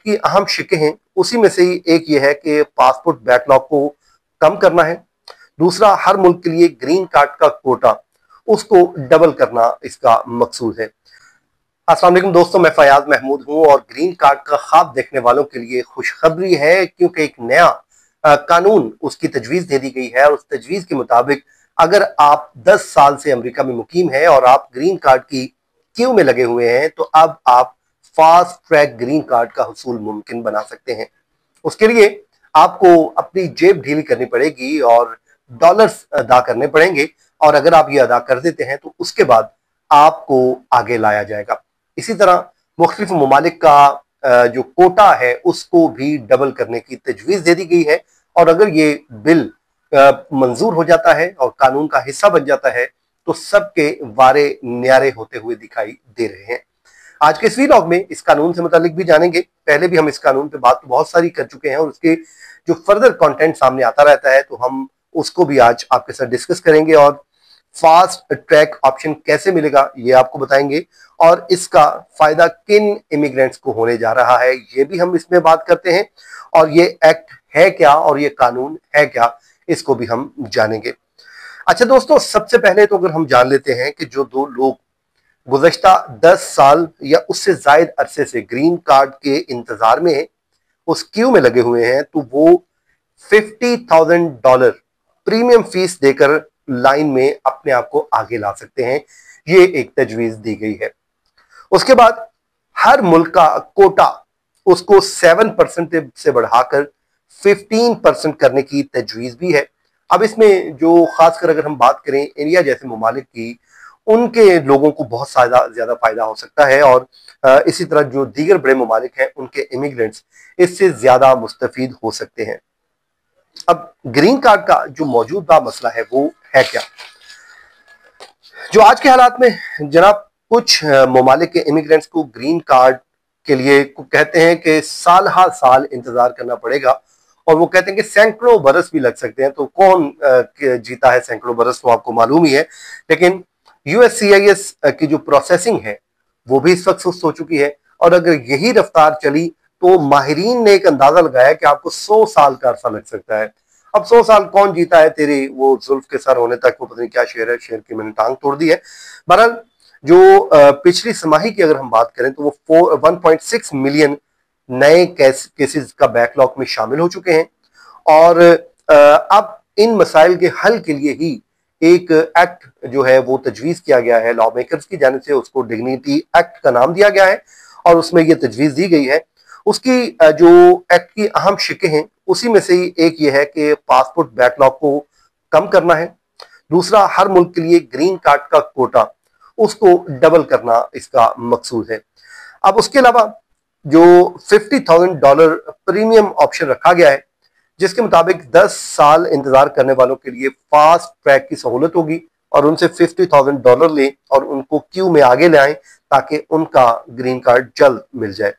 की अहम शिकें हैं उसी में से ही एक ये है कि पासपोर्ट बैकलॉग को कम करना है। दूसरा, हर मुल्क के लिए ग्रीन कार्ड का कोटा उसको डबल करना इसका मकसूद है। अस्सलाम वालेकुम दोस्तों, मैं फयाज महमूद हूं और ग्रीन कार्ड का ख्वाब देखने वालों के लिए खुशखबरी है, क्योंकि एक नया कानून उसकी तजवीज़ दे दी गई है और उस तजवीज़ के मुताबिक अगर आप 10 साल से अमेरिका में मुकीम है और आप ग्रीन कार्ड की क्यू में लगे हुए हैं तो अब आप फास्ट ट्रैक ग्रीन कार्ड का हुसूल मुमकिन बना सकते हैं। उसके लिए आपको अपनी जेब ढीली करनी पड़ेगी और डॉलर्स अदा करने पड़ेंगे, और अगर आप ये अदा कर देते हैं तो उसके बाद आपको आगे लाया जाएगा। इसी तरह मुख्तलिफ ममालिक का जो कोटा है उसको भी डबल करने की तजवीज़ दे दी गई है, और अगर ये बिल मंजूर हो जाता है और कानून का हिस्सा बन जाता है तो सबके वारे न्यारे होते हुए दिखाई दे रहे हैं। आज के इस व्लॉग में इस कानून से मुतालिक भी जानेंगे। पहले भी हम इस कानून पे बात तो बहुत सारी कर चुके हैं और उसके जो फर्दर कंटेंट सामने आता रहता है तो हम उसको भी आज आपके साथ डिस्कस करेंगे, और फास्ट ट्रैक ऑप्शन कैसे मिलेगा ये आपको बताएंगे, और इसका फायदा किन इमिग्रेंट्स को होने जा रहा है ये भी हम इसमें बात करते हैं, और ये एक्ट है क्या और ये कानून है क्या इसको भी हम जानेंगे। अच्छा दोस्तों, सबसे पहले तो अगर हम जान लेते हैं कि जो दो लोग गुज़श्ता 10 साल या उससे जायद अरसे से ग्रीन कार्ड के इंतजार में उस क्यू में लगे हुए हैं तो वो $50,000 प्रीमियम फीस देकर लाइन में अपने आप को आगे ला सकते हैं। ये एक तजवीज दी गई है। उसके बाद हर मुल्क का कोटा उसको 7% से बढ़ाकर 15% करने की तजवीज भी है। अब इसमें जो खासकर अगर हम बात करें इंडिया जैसे ममालिक की, उनके लोगों को बहुत ज्यादा फायदा हो सकता है, और इसी तरह जो दीगर बड़े ममालिक हैं उनके इमिग्रेंट्स इससे ज्यादा मुस्तफीद हो सकते हैं। अब ग्रीन कार्ड का जो मौजूदा मसला है वो है क्या? जो आज के हालात में जनाब कुछ ममालिक के इमिग्रेंट्स को ग्रीन कार्ड के लिए कहते हैं कि साल हर साल इंतजार करना पड़ेगा, और वो कहते हैं कि सैकड़ों बरस भी लग सकते हैं। तो कौन जीता है सैकड़ों बरस, तो आपको मालूम ही है। लेकिन USCIS की जो प्रोसेसिंग है वो भी इस वक्त सुस्त हो चुकी है, और अगर यही रफ्तार चली तो माहिरीन ने एक अंदाजा लगाया कि आपको 100 साल का अरसा लग सकता है। अब 100 साल कौन जीता है तेरी वो जुल्फ के सर होने तक, वो पता नहीं क्या शेर है, शेर की मैंने टांग तोड़ दी है। बहरहाल जो पिछली समाही की अगर हम बात करें तो वो 1.6 मिलियन नए केसेस का बैकलॉग में शामिल हो चुके हैं, और अब इन मसाइल के हल के लिए ही एक एक्ट जो है वो तजवीज किया गया है लॉ मेकर्स की जानिब से। उसको डिग्निटी एक्ट का नाम दिया गया है और उसमें ये तजवीज दी गई है। उसकी जो एक्ट की अहम शिकें हैं उसी में से ही एक ये है कि पासपोर्ट बैकलॉग को कम करना है। दूसरा, हर मुल्क के लिए ग्रीन कार्ड का कोटा उसको डबल करना इसका मकसूद है। अब उसके अलावा जो $50,000 प्रीमियम ऑप्शन रखा गया है, जिसके मुताबिक 10 साल इंतजार करने वालों के लिए फास्ट ट्रैक की सहूलत होगी, और उनसे $50,000 लें और उनको क्यू में आगे ले आएं ताकि उनका ग्रीन कार्ड जल्द मिल जाए।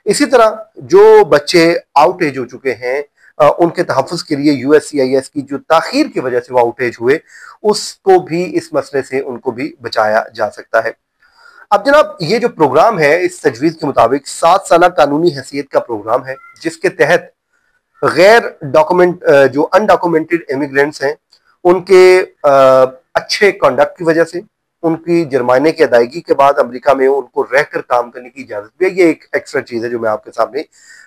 इसी तरह जो बच्चे आउट एज हो चुके हैं उनके तहफ़्फ़ुज़ के लिए USCIS की जो ताखीर की वजह से वो आउट एज हुए, उसको भी इस मसले से उनको भी बचाया जा सकता है। अब जनाब ये जो प्रोग्राम है इस तजवीज़ के मुताबिक 7 साल कानूनी हैसियत का प्रोग्राम है, जिसके तहत गैर डॉक्यूमेंट जो अनडॉक्यूमेंटेड इमिग्रेंट्स हैं उनके अच्छे कंडक्ट की वजह से उनकी जुर्माने की अदायगी के बाद अमेरिका में उनको रहकर काम करने की इजाजत भी है। ये एक एक्स्ट्रा चीज है जो मैं आपके सामने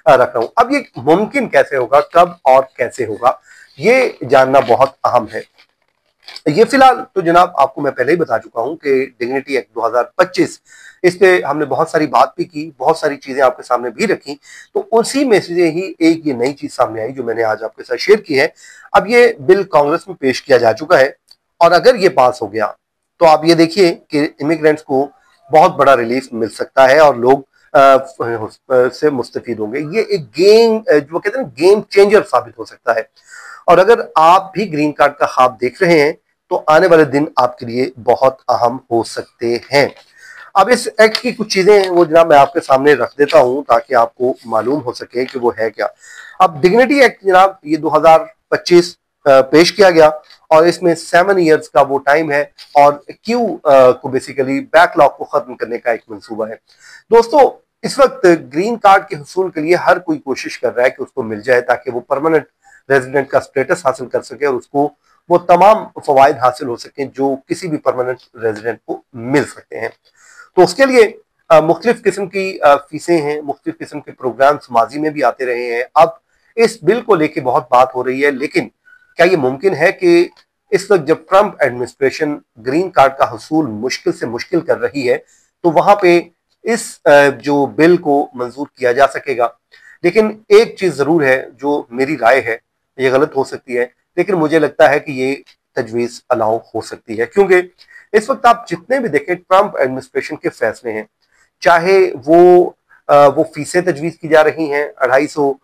रख रहा हूं। अब ये मुमकिन कैसे होगा, कब और कैसे होगा, ये जानना बहुत अहम है। ये फिलहाल तो जनाब आपको मैं पहले ही बता चुका हूं कि डिग्निटी एक्ट 2025, इस पे हमने बहुत सारी बात भी की, बहुत सारी चीजें आपके सामने भी रखी, तो उसी में से ही एक ये नई चीज सामने आई जो मैंने आज आपके साथ शेयर की है। अब ये बिल कांग्रेस में पेश किया जा चुका है, और अगर ये पास हो गया तो आप ये देखिए कि इमिग्रेंट्स को बहुत बड़ा रिलीफ मिल सकता है और लोग से मुस्तफीद होंगे। ये एक गेम जो कहते हैं गेम चेंजर साबित हो सकता है, और अगर आप भी ग्रीन कार्ड का ख्वाब देख रहे हैं तो आने वाले दिन आपके लिए बहुत अहम हो सकते हैं। अब इस एक्ट की कुछ चीजें वो जनाब मैं आपके सामने रख देता हूं ताकि आपको मालूम हो सके कि वो है क्या। अब डिग्निटी एक्ट जनाब ये 2025 पेश किया गया, और इसमें 7 इयर्स का वो टाइम है, और क्यू को बेसिकली बैकलॉग को खत्म करने का एक मंसूबा है। दोस्तों इस वक्त ग्रीन कार्ड के हुसूल के लिए हर कोई कोशिश कर रहा है कि उसको मिल जाए, ताकि वो परमानेंट रेजिडेंट का स्टेटस हासिल कर सके और उसको वो तमाम फवायद हासिल हो सके जो किसी भी परमानेंट रेजिडेंट को मिल सकते हैं। तो उसके लिए मुख्तलिफ किस्म की फीसें हैं, मुख्तलिफ किस्म के प्रोग्राम्स माजी में भी आते रहे हैं। अब इस बिल को लेके बहुत बात हो रही है, लेकिन क्या ये मुमकिन है कि इस वक्त जब ट्रंप एडमिनिस्ट्रेशन ग्रीन कार्ड का हसूल मुश्किल से मुश्किल कर रही है, तो वहां पे इस जो बिल को मंजूर किया जा सकेगा? लेकिन एक चीज जरूर है जो मेरी राय है, ये गलत हो सकती है, लेकिन मुझे लगता है कि ये तजवीज अलाउ हो सकती है, क्योंकि इस वक्त आप जितने भी देखें ट्रंप एडमिनिस्ट्रेशन के फैसले हैं, चाहे वो फीसें तजवीज की जा रही हैं, 250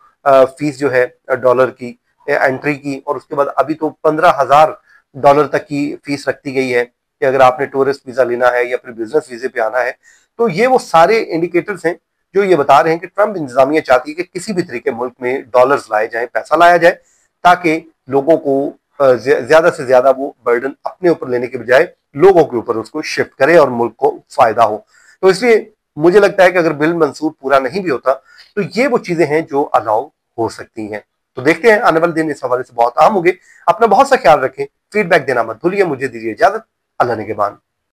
फीस जो है डॉलर की एंट्री की, और उसके बाद अभी तो $15,000 तक की फीस रखती गई है कि अगर आपने टूरिस्ट वीजा लेना है या फिर बिजनेस वीजे पे आना है। तो ये वो सारे इंडिकेटर्स हैं जो ये बता रहे हैं कि ट्रंप इंतजामिया चाहती है कि किसी भी तरीके मुल्क में डॉलर्स लाए जाए, पैसा लाया जाए, ताकि लोगों को ज्यादा से ज्यादा वो बर्डन अपने ऊपर लेने के बजाय लोगों के ऊपर उसको शिफ्ट करे और मुल्क को फायदा हो। तो इसलिए मुझे लगता है कि अगर बिल मंसूर पूरा नहीं भी होता तो ये वो चीजें हैं जो अलाउ हो सकती हैं। तो देखते हैं, आने वाले दिन इस हवाले से बहुत अहम होंगे। अपना बहुत सा ख्याल रखें, फीडबैक देना मत भूलिए। मुझे दीजिए इजाजत, अल्लाह ने के बाद।